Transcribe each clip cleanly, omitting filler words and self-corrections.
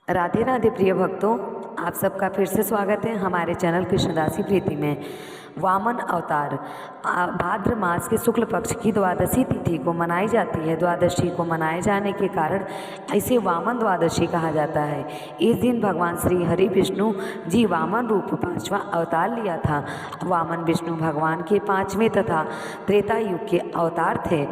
राधे राधे प्रिय भक्तों, आप सबका फिर से स्वागत है हमारे चैनल कृष्णदासी प्रीति में। वामन अवतार भाद्र मास के शुक्ल पक्ष की द्वादशी तिथि को मनाई जाती है। द्वादशी को मनाए जाने के कारण इसे वामन द्वादशी कहा जाता है। इस दिन भगवान श्री हरि विष्णु जी वामन रूप पांचवा अवतार लिया था। वामन विष्णु भगवान के पांचवें तथा त्रेता युग के अवतार थे।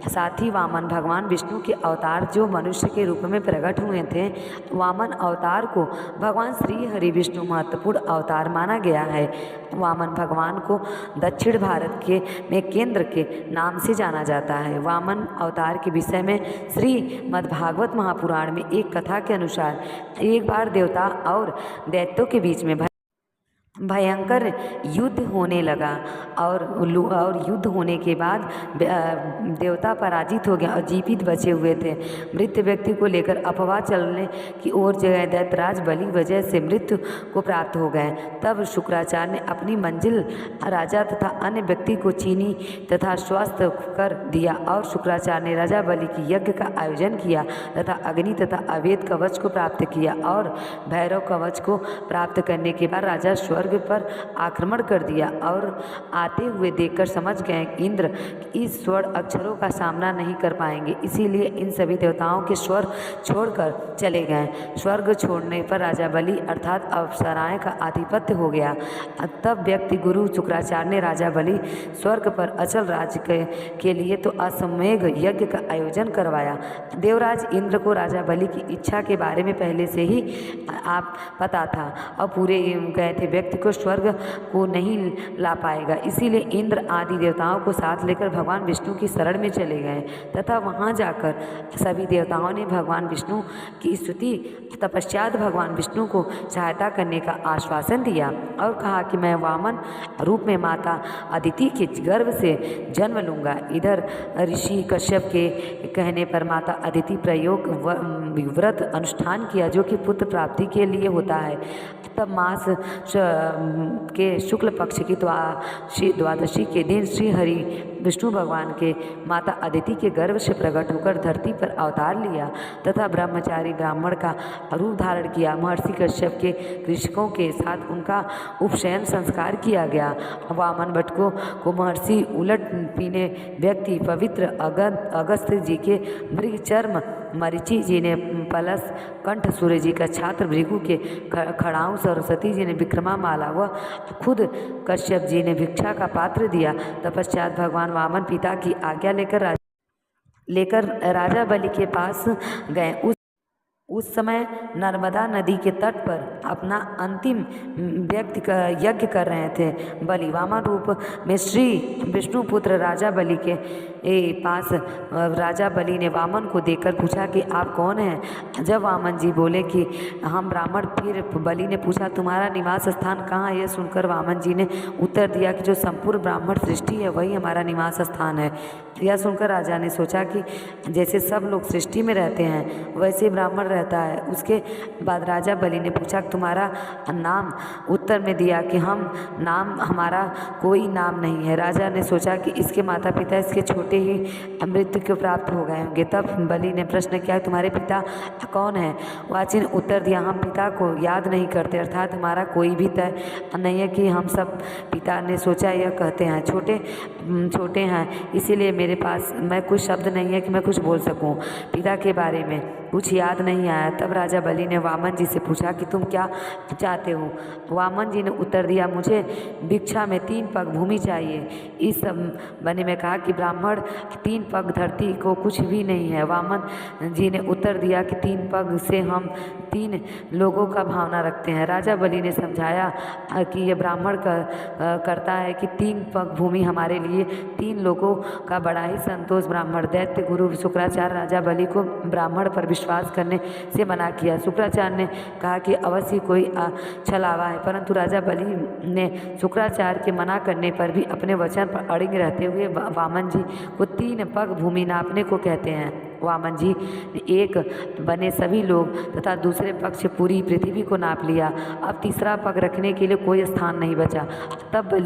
साथ ही वामन भगवान विष्णु के अवतार जो मनुष्य के रूप में प्रकट हुए थे। वामन अवतार को भगवान श्री हरि विष्णु महत्वपूर्ण अवतार माना गया है। वामन भगवान को दक्षिण भारत के में केंद्र के नाम से जाना जाता है। वामन अवतार के विषय में श्रीमद्भागवत महापुराण में एक कथा के अनुसार एक बार देवता और दैत्यों के बीच में भयंकर युद्ध होने लगा और युद्ध होने के बाद देवता पराजित हो गया और जीवित बचे हुए थे। मृत व्यक्ति को लेकर अफवाह चलने की ओर जगह दैत्यराज बलि वजह से मृत्यु को प्राप्त हो गए। तब शुक्राचार्य ने अपनी मंजिल राजा तथा अन्य व्यक्ति को चीनी तथा स्वस्थ कर दिया और शुक्राचार्य ने राजा बलि की यज्ञ का आयोजन किया तथा अग्नि तथा अवैध कवच को प्राप्त किया और भैरव कवच को प्राप्त करने के बाद राजा स्वर्ग पर आक्रमण कर दिया और आते हुए देखकर समझ गए इंद्र इस स्वर्ण अक्षरों का सामना नहीं कर पाएंगे, इसीलिए इन सभी देवताओं के स्वर छोड़कर चले गए। स्वर्ग छोड़ने पर राजा बलि अर्थात अप्सराएं का आधिपत्य हो गया। तब व्यक्ति गुरु शुक्राचार्य ने राजा बलि स्वर्ग पर अचल राज्य के लिए तो अश्वमेध यज्ञ का आयोजन करवाया। देवराज इंद्र को राजा बलि की इच्छा के बारे में पहले से ही आप पता था और पूरे गए थे व्यक्ति को स्वर्ग को नहीं ला पाएगा, इसीलिए इंद्र आदि देवताओं को साथ लेकर भगवान विष्णु की शरण में चले गए तथा वहां जाकर सभी देवताओं ने भगवान विष्णु की स्तुति तपश्चात भगवान विष्णु को सहायता करने का आश्वासन दिया और कहा कि मैं वामन रूप में माता अदिति के गर्भ से जन्म लूंगा। इधर ऋषि कश्यप के कहने पर माता अदिति प्रयोग व्रत अनुष्ठान किया जो कि पुत्र प्राप्ति के लिए होता है। तब मास के शुक्ल पक्ष की द्वादशी के दिन श्री हरि विष्णु भगवान के माता अदिति के गर्भ से प्रकट होकर धरती पर अवतार लिया तथा ब्रह्मचारी ब्राह्मण का रूप धारण किया। महर्षि कश्यप के कृषकों के साथ उनका उपशयन संस्कार किया गया। वामन बटकों को महर्षि उलट पीने व्यक्ति पवित्र अगस्त्य जी के मृग चर्म, मरीचि जी ने पलस कंठ, सूर्य जी का छात्र भृगु के खड़ाऊ, सरस्वती जी ने विक्रमा माला व खुद कश्यप जी ने भिक्षा का पात्र दिया। तपश्चात भगवान वामन पिता की आज्ञा लेकर राजा बलि के पास गए। उस समय नर्मदा नदी के तट पर अपना अंतिम यज्ञ कर रहे थे। बलि वामन रूप में श्री विष्णु पुत्र राजा बलि के पास राजा बलि ने वामन को देखकर पूछा कि आप कौन हैं। जब वामन जी बोले कि हम ब्राह्मण, फिर बलि ने पूछा तुम्हारा निवास स्थान कहाँ है। यह सुनकर वामन जी ने उत्तर दिया कि जो संपूर्ण ब्राह्मण सृष्टि है वही हमारा निवास स्थान है। यह सुनकर राजा ने सोचा कि जैसे सब लोग सृष्टि में रहते हैं वैसे ब्राह्मण रहता है। उसके बाद राजा बलि ने पूछा तुम्हारा नाम। उत्तर में दिया कि हमारा कोई नाम नहीं है। राजा ने सोचा कि इसके माता पिता इसके छोटे ही मृत्यु को प्राप्त हो गए होंगे। तब बलि ने प्रश्न किया तुम्हारे पिता कौन है। वाचिन उत्तर दिया हम पिता को याद नहीं करते, अर्थात हमारा कोई भी तय नहीं है कि हम सब। पिता ने सोचा यह कहते हैं छोटे हैं, इसीलिए मेरे पास मैं कुछ शब्द नहीं है कि मैं कुछ बोल सकूं। पिता के बारे में कुछ याद नहीं आया। तब राजा बलि ने वामन जी से पूछा कि तुम क्या चाहते हो। वामन जी ने उत्तर दिया मुझे भिक्षा में 3 पग भूमि चाहिए। इस बने में कहा कि ब्राह्मण 3 पग धरती को कुछ भी नहीं है। वामन जी ने उत्तर दिया कि 3 पग से हम 3 लोगों का भावना रखते हैं। राजा बलि ने समझाया कि यह ब्राह्मण करता है कि 3 पग भूमि हमारे लिए 3 लोगों का बड़ा ही संतोष। ब्राह्मण दैत्य गुरु शुक्राचार्य राजा बलि को ब्राह्मण पर विश्वास करने से मना किया। शुक्राचार्य ने कहा कि अवश्य कोई छलावा है, परंतु राजा बलि ने शुक्राचार्य के मना करने पर भी अपने वचन पर अड़िग रहते हुए वामन जी को 3 पग भूमि नापने को कहते हैं। वामन जी ने एक बने सभी लोग तथा दूसरे पक्ष पूरी पृथ्वी को नाप लिया। अब तीसरा पग रखने के लिए कोई स्थान नहीं बचा। तब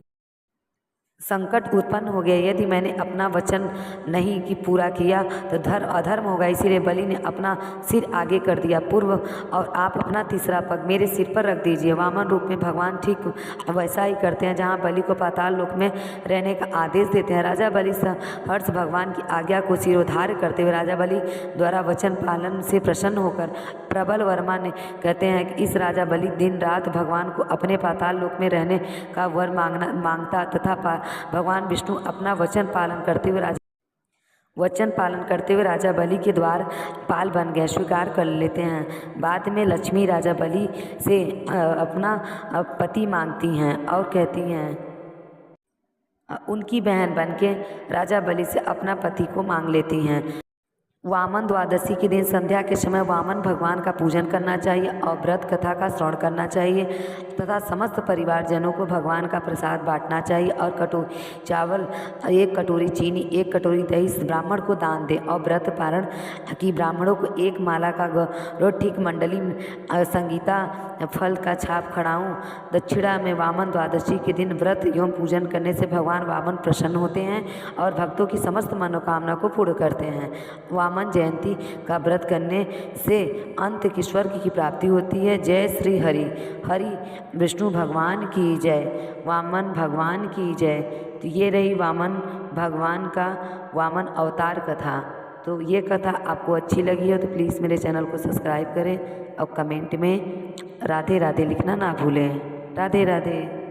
संकट उत्पन्न हो गया। यदि मैंने अपना वचन नहीं कि पूरा किया तो अधर्म होगा, इसीलिए बलि ने अपना सिर आगे कर दिया पूर्व, और आप अपना तीसरा पग मेरे सिर पर रख दीजिए। वामन रूप में भगवान ठीक वैसा ही करते हैं, जहाँ बलि को पाताल लोक में रहने का आदेश देते हैं। राजा बलि हर्ष भगवान की आज्ञा को सिरोधार्य करते हुए राजा बलि द्वारा वचन पालन से प्रसन्न होकर प्रबल वर्मा ने कहते हैं कि इस राजा बलि दिन रात भगवान को अपने पाताल लोक में रहने का वर मांगता तथा भगवान विष्णु अपना वचन पालन करते हुए राजा बलि के द्वार पाल बन गए, स्वीकार कर लेते हैं। बाद में लक्ष्मी राजा बलि से अपना पति मांगती हैं और कहती हैं, उनकी बहन बन के राजा बलि से अपना पति को मांग लेती हैं। वामन द्वादशी के दिन संध्या के समय वामन भगवान का पूजन करना चाहिए और व्रत कथा का श्रवण करना चाहिए तथा समस्त परिवारजनों को भगवान का प्रसाद बांटना चाहिए और कटोरी चावल, 1 कटोरी चीनी, 1 कटोरी दही ब्राह्मण को दान दें और व्रत पारण की ब्राह्मणों को 1 माला का गौरव ठीक मंडली संगीता फल का छाप खड़ाऊँ। दक्षिणा में वामन द्वादशी के दिन व्रत एवं पूजन करने से भगवान वामन प्रसन्न होते हैं और भक्तों की समस्त मनोकामना को पूर्ण करते हैं। वामन जयंती का व्रत करने से अंत की स्वर्ग की प्राप्ति होती है। जय श्री हरि। हरि विष्णु भगवान की जय, वामन भगवान की जय। तो ये रही वामन भगवान का वामन अवतार कथा। तो ये कथा आपको अच्छी लगी हो तो प्लीज़ मेरे चैनल को सब्सक्राइब करें और कमेंट में राधे राधे लिखना ना भूलें। राधे राधे।